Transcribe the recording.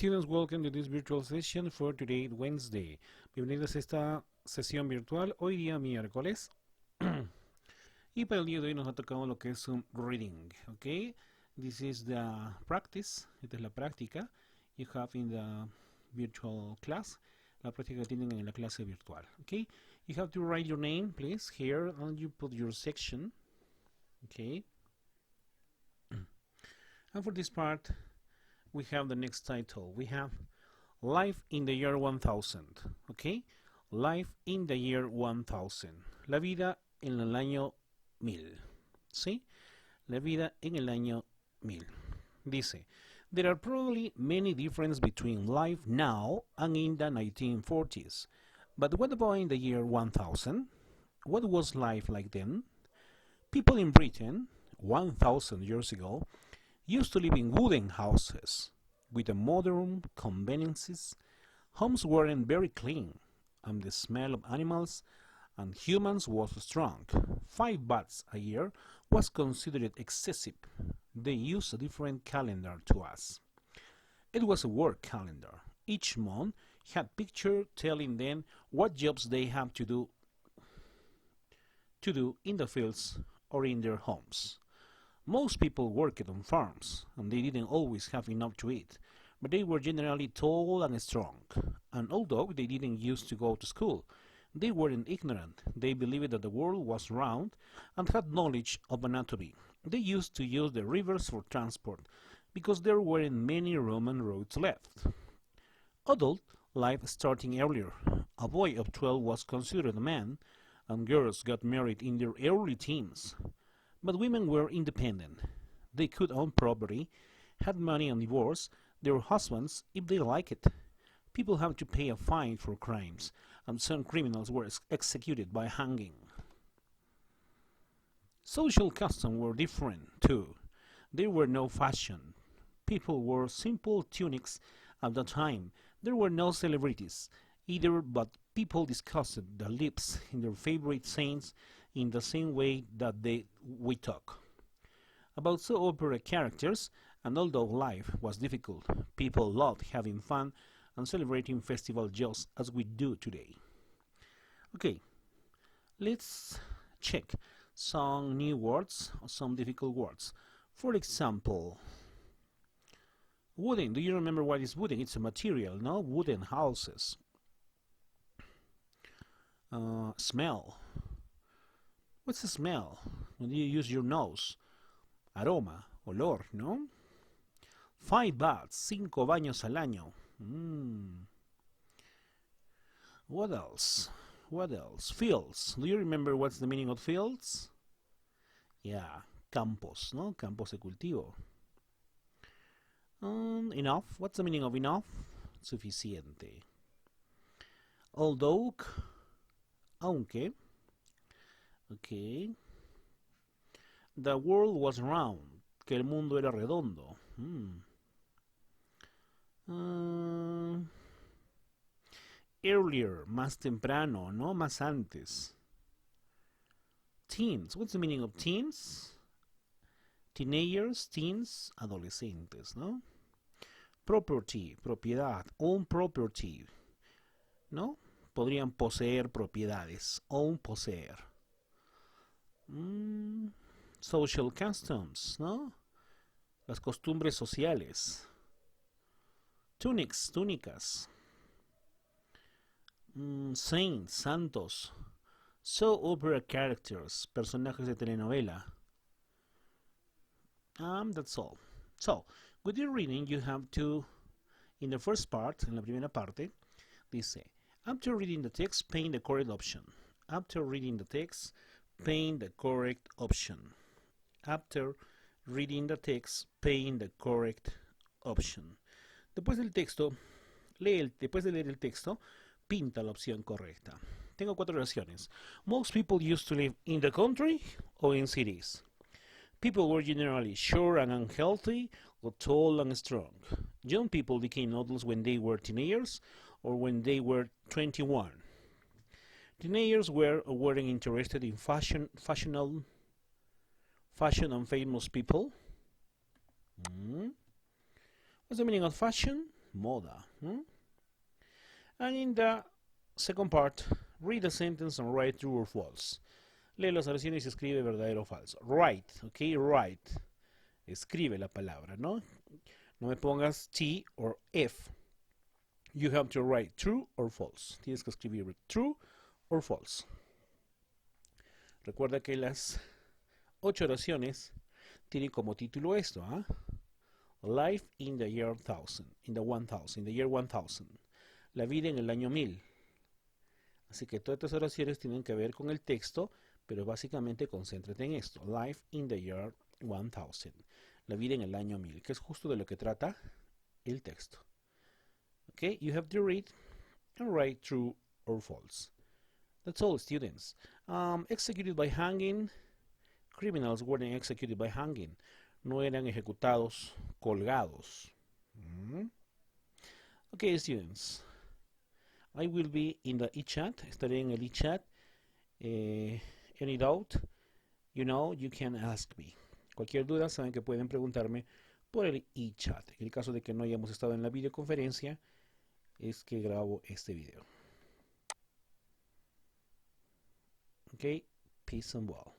students, welcome to this virtual session for today, Wednesday. Bienvenidos a esta sesión virtual, hoy día miércoles. Y para el día de hoy nos ha tocado lo que es un reading, ¿ok? This is the practice, esta es la práctica you have in the virtual class, la práctica que tienen en la clase virtual, ¿ok? You have to write your name, please, here, and you put your section, ¿ok? And for this part, we have the next title. We have Life in the Year 1000, ¿ok? Life in the Year 1000. La vida en el año 1000, ¿sí? La vida en el año 1000. Dice, there are probably many differences between life now and in the 1940s. But what about in the year 1000? What was life like then? People in Britain, 1000 years ago, used to live in wooden houses. With the modern conveniences, homes weren't very clean, and the smell of animals and humans was strong. 5 baths a year was considered excessive. They used a different calendar to us. It was a work calendar. Each month had pictures telling them what jobs they have to do in the fields or in their homes. Most people worked on farms, and they didn't always have enough to eat, but they were generally tall and strong. And although they didn't used to go to school, they weren't ignorant. They believed that the world was round and had knowledge of anatomy. They used to use the rivers for transport, because there weren't many Roman roads left. Adult life starting earlier. A boy of 12 was considered a man, and girls got married in their early teens. But women were independent. They could own property, had money and divorce their husbands if they liked it. People had to pay a fine for crimes, and some criminals were executed by hanging. Social customs were different, too. There were no fashion. People wore simple tunics at the time. There were no celebrities either, but people discussed the lips in their favorite saints in the same way that we talk about soap opera characters, and although life was difficult, people loved having fun and celebrating festivals just as we do today. Okay, let's check some new words, some difficult words. For example, wooden. Do you remember what is wooden? It's a material, no? Wooden houses. Smell. What's the smell? When you use your nose. Aroma, olor, ¿no? 5 baths, 5 baños al año. What else? What else? Fields. Do you remember what's the meaning of fields? Yeah, campos, ¿no? Campos de cultivo. Enough. What's the meaning of enough? Suficiente. Although, aunque. Okay. The world was round. Que el mundo era redondo. Earlier, más temprano, ¿no? Más antes. Teens. What's the meaning of teens? Teenagers, teens, adolescentes, ¿no? Property, propiedad, own property, ¿no? Podrían poseer propiedades, own, poseer. Social customs, ¿no? Las costumbres sociales. Tunics, túnicas. Saints, santos. Soap opera characters, personajes de telenovela. That's all. So, with your reading, you have to, in the first part, en la primera parte, dice, after reading the text, paint the correct option. After reading the text, paint the correct option. After reading the text, paint the correct option. Después del texto, después de leer el texto, pinta la opción correcta. Tengo 4 oraciones. Most people used to live in the country or in cities. People were generally short and unhealthy or tall and strong. Young people became adults when they were teenagers or when they were 21. Teenagers were or weren't interested in fashion and famous people. What's the meaning of fashion? moda. And in the second part, read the sentence and write true or false. Lee las oraciones y escribe verdadero o falso. Write, ok, write. Escribe la palabra, ¿no? No me pongas T or F. You have to write true or false. Tienes que escribir true or false. Recuerda que las 8 oraciones tienen como título esto, ¿ah? Life in the year 1000, in the year 1000. La vida en el año 1000. Así que todas estas oraciones tienen que ver con el texto, pero básicamente concéntrate en esto. Life in the year 1000. La vida en el año 1000, que es justo de lo que trata el texto. Okay, you have to read and write true or false. That's all, students. Executed by hanging. Criminals weren't executed by hanging. No eran ejecutados colgados. Okay, students. I will be in the e-chat. Estaré en el e-chat. Any doubt? You know, you can ask me. Cualquier duda, saben que pueden preguntarme por el e-chat. En el caso de que no hayamos estado en la videoconferencia, es que grabo este video. Okay, peace and well.